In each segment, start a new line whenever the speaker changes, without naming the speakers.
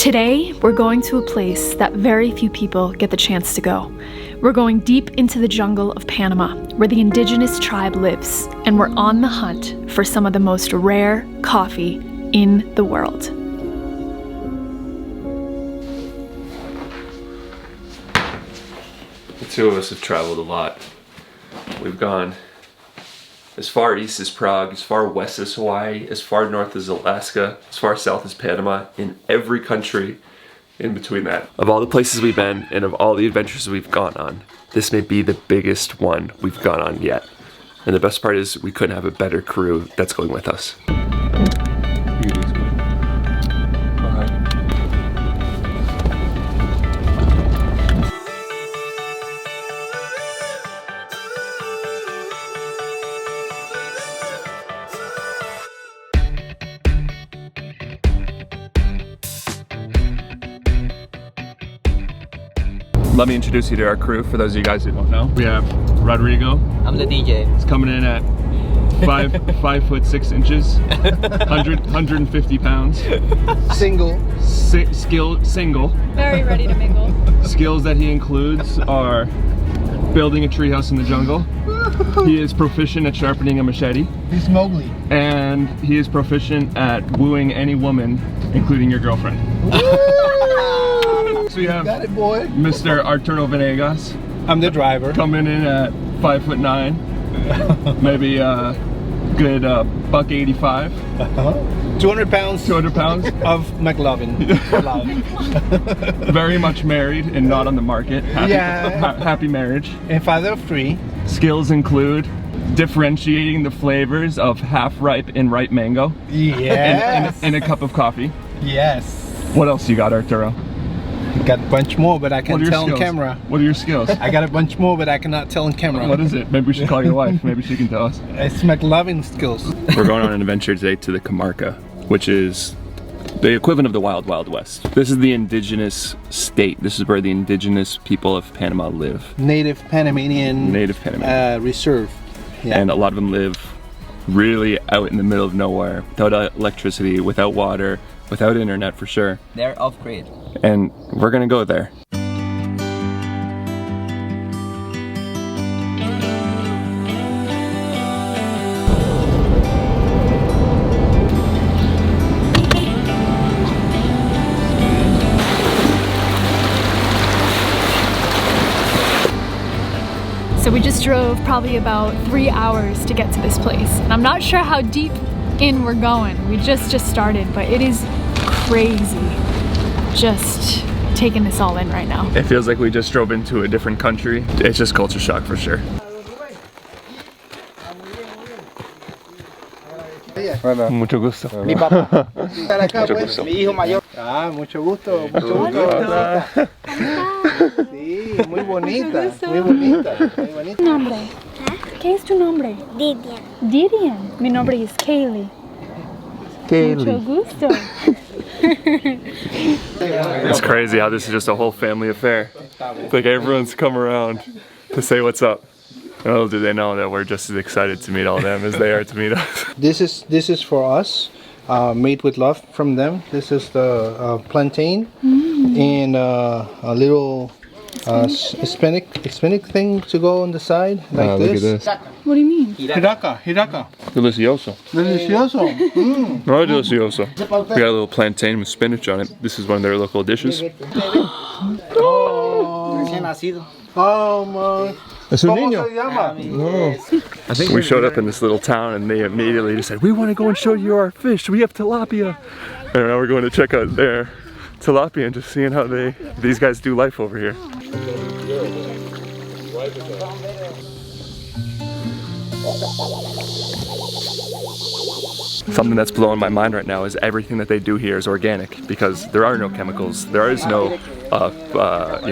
Today, we're going to a place that very few people get the chance to go. We're going deep into the jungle of Panama, where the indigenous tribe lives, and we're on the hunt for some of the most rare coffee in the world.
The two of us have traveled a lot. We've gone as far east as Prague, as far west as Hawaii, as far north as Alaska, as far south as Panama, in every country in between that. Of all the places we've been and of all the adventures we've gone on, this may be the biggest one we've gone on yet. And the best part is we couldn't have a better crew that's going with us. Let me introduce you to our crew for those of you guys who don't know. We have Rodrigo.
I'm the DJ.
He's coming in at 5 foot 6 inches, 150 pounds.
Single.
Single.
Very ready to mingle.
Skills that he includes are building a treehouse in the jungle. He is proficient at sharpening a machete.
He's Mowgli.
And he is proficient at wooing any woman, including your girlfriend. So we have Mr. Arturo Venegas.
I'm the driver.
Coming in at 5'9", maybe good $185.
200 pounds.
200 pounds
of McLovin.
Very much married and not on the market. Happy marriage.
And father of 3.
Skills include differentiating the flavors of half-ripe and ripe mango.
Yes.
in a cup of coffee.
Yes.
What else you got, Arturo?
I got a bunch more, but I can't tell on camera.
What are your skills?
I got a bunch more, but I cannot tell on camera.
What is it? Maybe we should call your wife. Maybe she can tell us.
It's McLovin skills.
We're going on an adventure today to the Comarca, which is the equivalent of the Wild Wild West. This is the indigenous state. This is where the indigenous people of Panama live.
Native Panamanian reserve. Yeah.
And a lot of them live really out in the middle of nowhere, without electricity, without water, without internet for sure.
They're off-grid.
And we're gonna go there.
So we just drove probably about 3 hours to get to this place. And I'm not sure how deep in we're going. We just started, but it is crazy just taking this all in right now.
It feels like we just drove into a different country. It's just culture shock for sure.
Hola.
Mucho gusto.
Mi papá.
Mucho gusto.
Mi hijo mayor. Ah, mucho gusto. Mucho gusto. Sí, muy bonita. Muy bonita. Muy bonita.
Nombre. ¿Qué es tu nombre?
Didian.
Didian. Mi nombre es Kaylee. Mucho gusto.
It's crazy how this is just a whole family affair. It's like everyone's come around to say what's up. And little do they know that we're just as excited to meet all of them as they are to meet us.
This is for us, made with love from them. This is the plantain and a little Hispanic thing to go on the side like this.
Look at this.
What do you mean?
Hiraka.
Delicioso.
Delicioso.
No, delicioso. We got a little plantain with spinach on it. This is one of their local dishes.
Oh my.
Es un niño. I think we showed up in this little town and they immediately just said, we want to go and show you our fish. We have tilapia. And now we're going to check out their tilapia and just seeing how these guys do life over here. Something that's blowing my mind right now is everything that they do here is organic because there are no chemicals. There is no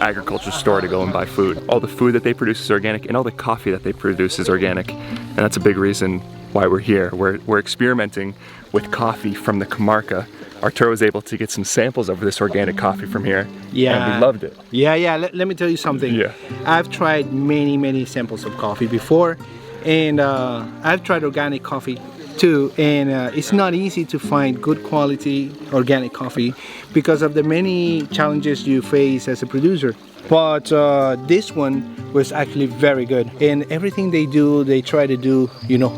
agriculture store to go and buy food. All the food that they produce is organic and all the coffee that they produce is organic. And that's a big reason why we're here. We're experimenting with coffee from the Comarca. Arturo was able to get some samples of this organic coffee from here.
Yeah.
And we loved it.
Yeah. Let me tell you something.
Yeah.
I've tried many samples of coffee before. And I've tried organic coffee too, and it's not easy to find good quality organic coffee because of the many challenges you face as a producer. But this one was actually very good, and everything they do, they try to do, you know,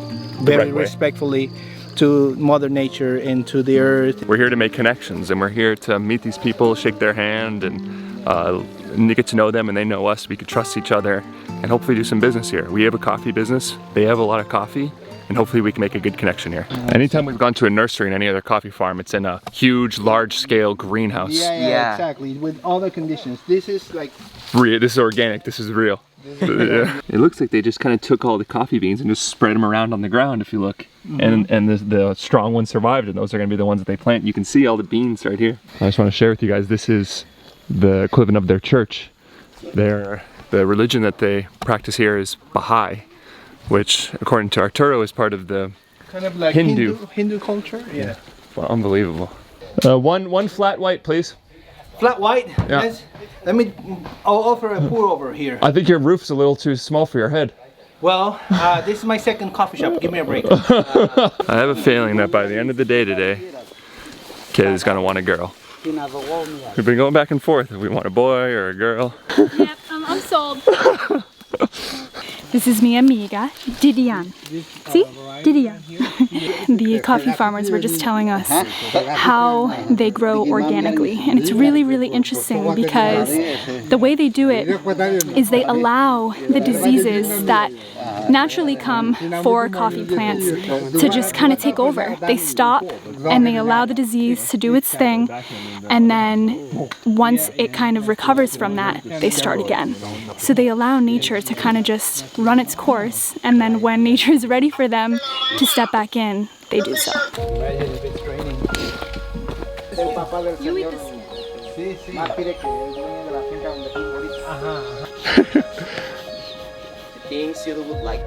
very
right way.
respectfully to Mother Nature and to the earth.
We're here to make connections, and we're here to meet these people, shake their hand, and get to know them, and they know us. We could trust each other, and hopefully do some business here. We have a coffee business. They have a lot of coffee, and hopefully we can make a good connection here. Anytime we've gone to a nursery in any other coffee farm, it's in a huge, large-scale greenhouse.
Yeah, exactly. With all the conditions. This is like
Real. This is organic. This is real. Yeah. It looks like they just kind of took all the coffee beans and just spread them around on the ground, if you look. And the strong ones survived, and those are going to be the ones that they plant. You can see all the beans right here. I just want to share with you guys, this is the equivalent of their church. The religion that they practice here is Baha'i, which, according to Arturo, is part of the
kind of like Hindu culture. Yeah.
Well, unbelievable. One flat white, please.
Flat white.
Yeah.
I'll offer a pour over here.
I think your roof's a little too small for your head.
Well, this is my second coffee shop. Give me a break.
I have a feeling that by the end of the day today, kid is gonna want a girl. We've been going back and forth if we want a boy or a girl.
Yep, I'm sold. This is mi amiga, Didian. See? Didian. The coffee farmers were just telling us how they grow organically. And it's really, really interesting because the way they do it is they allow the diseases that naturally come for coffee plants to just kind of take over. They stop and they allow the disease to do its thing, and then once it kind of recovers from that, they start again. So they allow nature to kind of just run its course, and then when nature is ready for them to step back in, they do so. You eat this.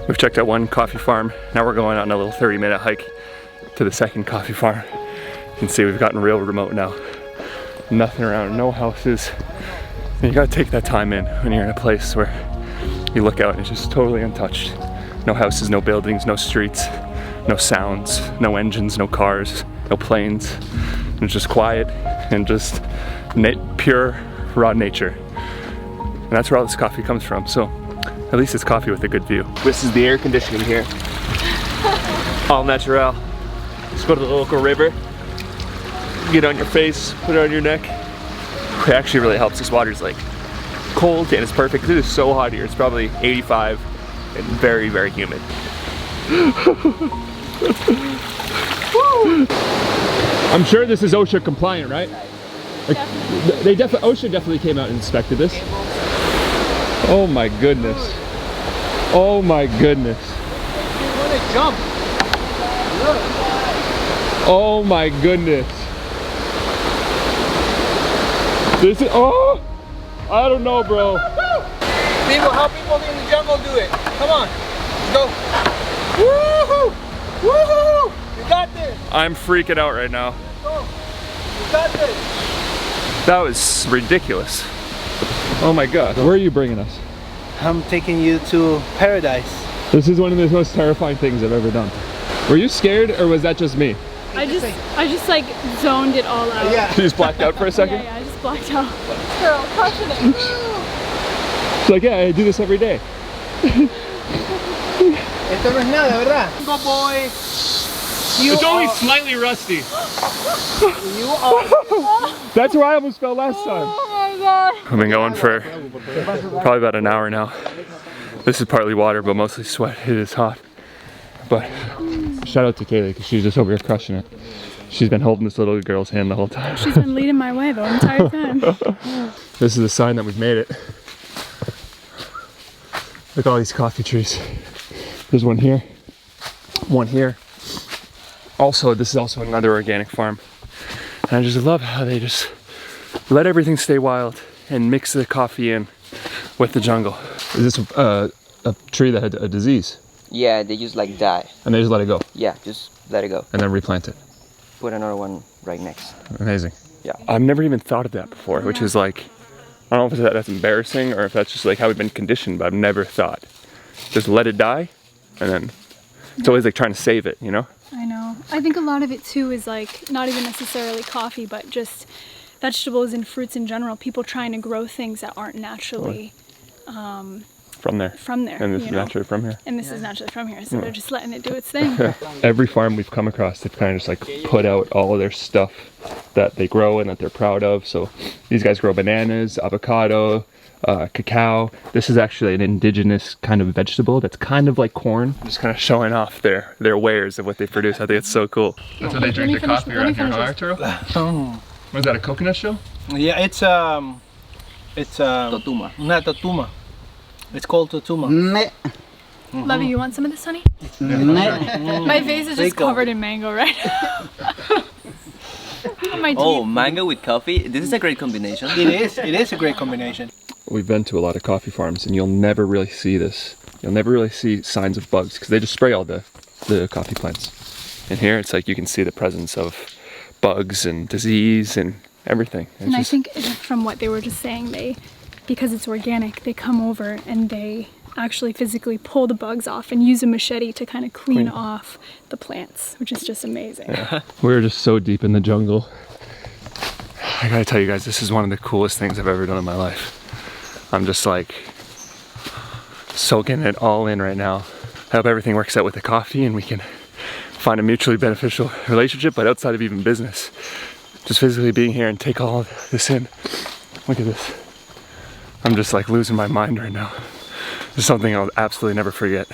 We've checked out one coffee farm. Now we're going on a little 30-minute hike to the second coffee farm. You can see we've gotten real remote now. Nothing around, no houses. And you gotta take that time in when you're in a place where you look out and it's just totally untouched. No houses, no buildings, no streets, no sounds, no engines, no cars, no planes. And it's just quiet and just pure, raw nature. And that's where all this coffee comes from. So at least it's coffee with a good view. This is the air conditioning here. All natural. Just go to the local river, get on your face, put it on your neck. It actually really helps. This water's like cold and it's perfect. It is so hot here. It's probably 85 and very, very humid. I'm sure this is OSHA compliant, right? Like, OSHA definitely came out and inspected this. Oh my goodness. Oh my goodness.
You want to jump?
Oh my goodness. This is, oh! I don't know, bro.
People, how people in the jungle do it. Come on, let's go. Woohoo! Woohoo! You got this.
I'm freaking out right now.
Let's go. You got this.
That was ridiculous. Oh my God. Where are you bringing us?
I'm taking you to paradise.
This is one of the most terrifying things I've ever done. Were you scared or was that just me?
I just like zoned it all out.
Yeah.
You just blacked out for a second?
Yeah, I just blacked out. Girl, crushing it.
She's like, yeah, I do this every day.
Esto no es nada, ¿verdad? Go boy.
It's only slightly rusty.
You are.
That's where I almost fell last time.
Oh my God.
I've been going for probably about an hour now. This is partly water, but mostly sweat. It is hot. But shout out to Kaylee because she's just over here crushing it. She's been holding this little girl's hand the whole time.
She's been leading my way the entire time.
This is a sign that we've made it. Look at all these coffee trees. There's one here, one here. Also, this is also another organic farm. And I just love how they just let everything stay wild and mix the coffee in with the jungle. Is this a tree that had a disease?
Yeah, they just like die.
And they just let it go?
Yeah, just let it go.
And then replant it?
Put another one right next.
Amazing.
Yeah.
I've never even thought of that before, which is like, I don't know if that's embarrassing or if that's just like how we've been conditioned, but I've never thought. Just let it die and then It's always like trying to save it, you know?
I know. I think a lot of it too is like not even necessarily coffee, but just vegetables and fruits in general. People trying to grow things that aren't naturally
From there. And this is
you know?
naturally from here.
And this is naturally from here, so they're just letting it do its thing.
Every farm we've come across, they've kind of just like put out all of their stuff that they grow and that they're proud of. So these guys grow bananas, avocado, cacao. This is actually an indigenous kind of vegetable that's kind of like corn. Just kind of showing off their wares of what they produce. I think it's so cool. That's how they drink their coffee around here, huh, Arturo? What is that, a coconut shell?
Yeah, it's
Totuma.
not totuma. It's called totuma.
Lovey, you want some of this, honey? My face is just covered in mango right now. My
Oh,
teeth.
mango with coffee. This is a great combination.
It is a great combination.
We've been to a lot of coffee farms and you'll never really see this. You'll never really see signs of bugs because they just spray all the coffee plants. And here it's like you can see the presence of bugs and disease and everything.
And I think from what they were just saying, because it's organic, they come over and they actually physically pull the bugs off and use a machete to kind of clean off the plants, which is just amazing.
Yeah. We're just so deep in the jungle. I gotta tell you guys, this is one of the coolest things I've ever done in my life. I'm just like soaking it all in right now. I hope everything works out with the coffee and we can find a mutually beneficial relationship, but outside of even business. Just physically being here and take all of this in. Look at this. I'm just like losing my mind right now. It's something I'll absolutely never forget.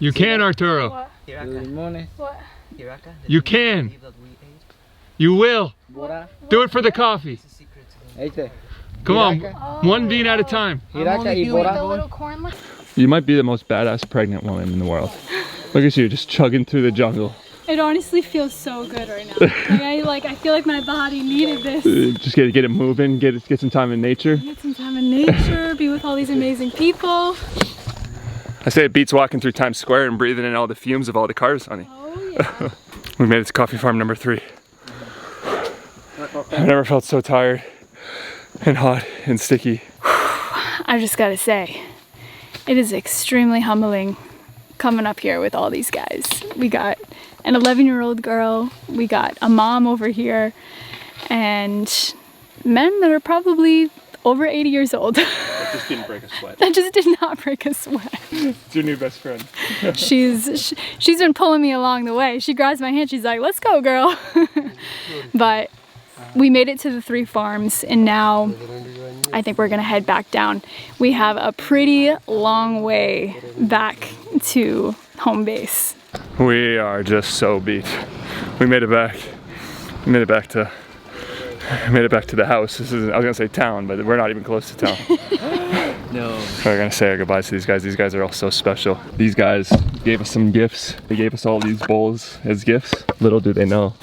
You can, Arturo.
What?
Good morning.
What?
You can. You will. Do it for the coffee. Come on, one bean at a time.
The little corn look.
You might be the most badass pregnant woman in the world. Look at you, just chugging through the jungle.
It honestly feels so good right now. I feel like my body needed this.
Just get it moving, get some time in nature.
Get some time in nature, be with all these amazing people.
I say it beats walking through Times Square and breathing in all the fumes of all the cars, honey.
Oh yeah.
We made it to coffee farm number 3. I've never felt so tired and hot and sticky.
I just gotta say, it is extremely humbling coming up here with all these guys. We got an 11-year-old girl, we got a mom over here, and men that are probably over 80 years old.
That just didn't break a sweat.
That just did not break a sweat.
It's your new best friend.
She's been pulling me along the way. She grabs my hand, she's like, let's go, girl. But we made it to the 3 farms, and now I think we're gonna head back down. We have a pretty long way back to home base.
We are just so beat. We made it back. We made it back to the house. This is, I was gonna say town, but we're not even close to town.
No.
We're gonna say our goodbyes to these guys. These guys are all so special. These guys gave us some gifts. They gave us all these bowls as gifts. Little do they know,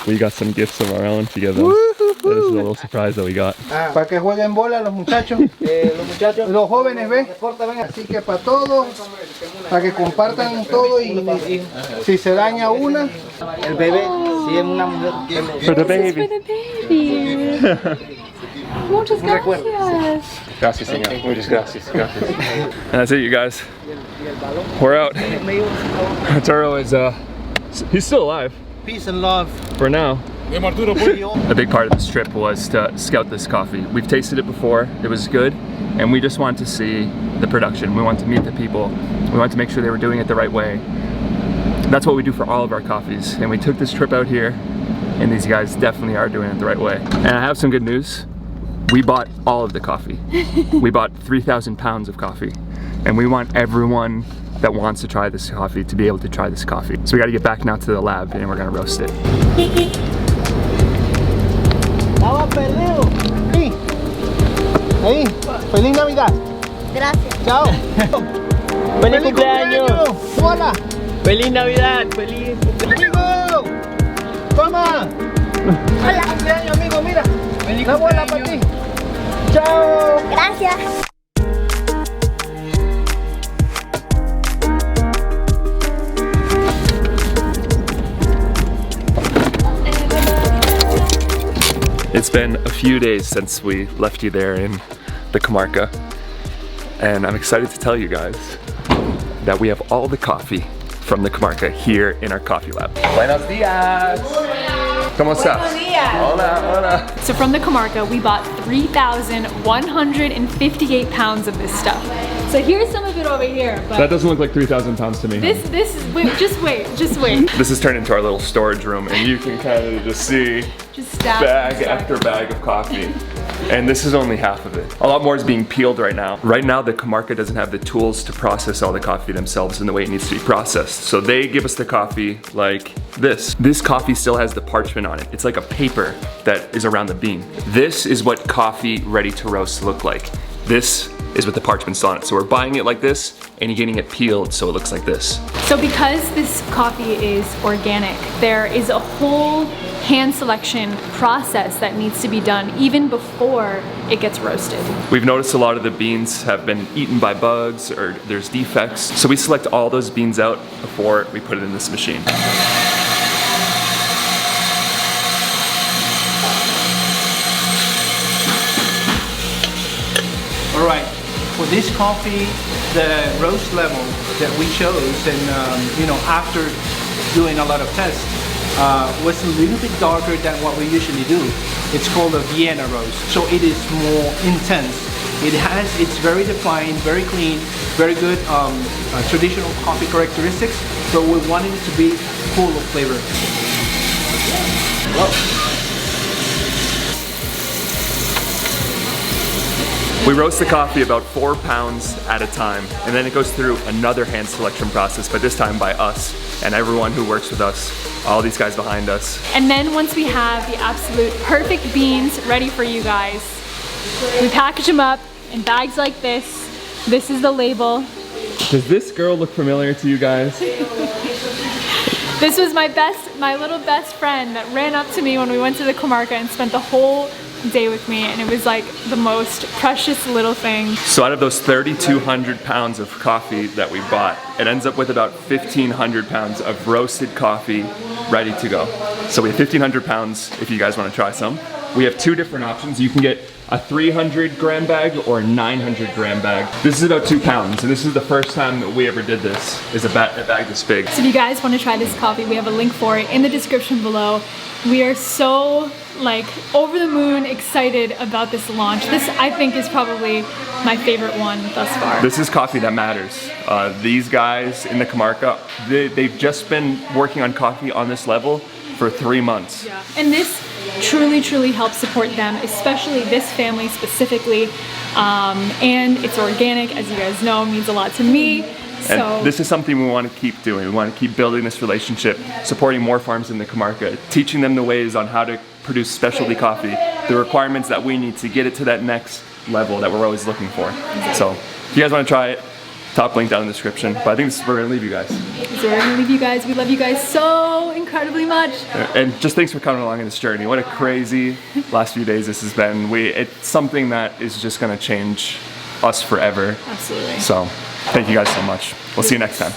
we got some gifts of our own to give them. This is a little surprise that we got.
Para que jueguen bola los muchachos. Los jóvenes, ¿ves? Así que para todos, para que compartan todo y si se daña una, el bebé, si es una mujer.
For the
This is
baby.
for the baby. Muchas gracias.
Gracias, señor. Muchas gracias. Gracias. And that's it, you guys. We're out. Arturo is, he's still alive.
Peace and love.
For now. A big part of this trip was to scout this coffee. We've tasted it before, it was good, and we just wanted to see the production. We wanted to meet the people. We wanted to make sure they were doing it the right way. That's what we do for all of our coffees, and we took this trip out here, and these guys definitely are doing it the right way. And I have some good news. We bought all of the coffee. We bought 3,000 pounds of coffee, and we want everyone that wants to try this coffee to be able to try this coffee. So we gotta get back now to the lab, and we're gonna roast it.
Estaba perdido. Sí. Ahí. Feliz Navidad.
Gracias.
Chao.
¡Feliz cumpleaños!
Hola.
¡Feliz Navidad! ¡Feliz cumpleaños!
Amigo. Toma.
Hola.
Cumpleaños, amigo, mira. Una bola para ti. Chao.
Gracias.
It's been a few days since we left you there in the Comarca, and I'm excited to tell you guys that we have all the coffee from the Comarca here in our coffee lab. Buenos dias! ¿Cómo estás? Hola, hola.
So from the Comarca, we bought 3,158 pounds of this stuff. So here's some of it over here. But
That doesn't look like 3,000 pounds to me.
this is, wait, just wait.
This is turned into our little storage room, and you can kind of just see
Just stab
bag after bag of coffee. And this is only half of it. A lot more is being peeled right now. Right now, the Comarca doesn't have the tools to process all the coffee themselves in the way it needs to be processed. So they give us the coffee like this. This coffee still has the parchment on it. It's like a paper that is around the bean. This is what coffee ready to roast look like. This is with the parchment's on it. So we're buying it like this, and you're getting it peeled so it looks like this.
So because this coffee is organic, there is a whole hand selection process that needs to be done even before it gets roasted.
We've noticed a lot of the beans have been eaten by bugs or there's defects. So we select all those beans out before we put it in this machine.
All right, for this coffee, the roast level that we chose, and after doing a lot of tests, was a little bit darker than what we usually do. It's called a Vienna roast, so it is more intense. It's very defined, very clean, very good traditional coffee characteristics, but we wanted it to be full of flavor. Whoa.
We roast the coffee about 4 pounds at a time, and then it goes through another hand selection process, but this time by us and everyone who works with us, all these guys behind us.
And then once we have the absolute perfect beans ready for you guys, we package them up in bags like this. This is the label.
Does this girl look familiar to you guys?
This was my little best friend that ran up to me when we went to the Comarca and spent the whole day with me, and it was like the most precious little thing.
So out of those 3,200 pounds of coffee that we bought, it ends up with about 1,500 pounds of roasted coffee ready to go. So we have 1,500 pounds if you guys want to try some. We have 2 different options. You can get a 300 gram bag or a 900 gram bag. This is about 2 pounds, and this is the first time that we ever did this, is a bag this big.
So if you guys want to try this coffee, we have a link for it in the description below. We are so over the moon excited about this launch. This, I think, is probably my favorite one thus far.
This is coffee that matters. These guys in the Comarca, they've just been working on coffee on this level for 3 months.
Yeah. And this truly helps support them, especially this family specifically. And it's organic, as you guys know, means a lot to me. So
And this is something we want to keep doing. We want to keep building this relationship, supporting more farms in the Comarca, teaching them the ways on how to produce specialty coffee, the requirements that we need to get it to that next level that we're always looking for. So if you guys want to try it, top link down in the description. But I think this is where we're going to leave you guys.
So we're gonna leave you guys. We love you guys so incredibly much.
And just thanks for coming along in this journey. What a crazy last few days this has been. It's something that is just going to change us forever.
Absolutely.
So thank you guys so much. We'll see you next time.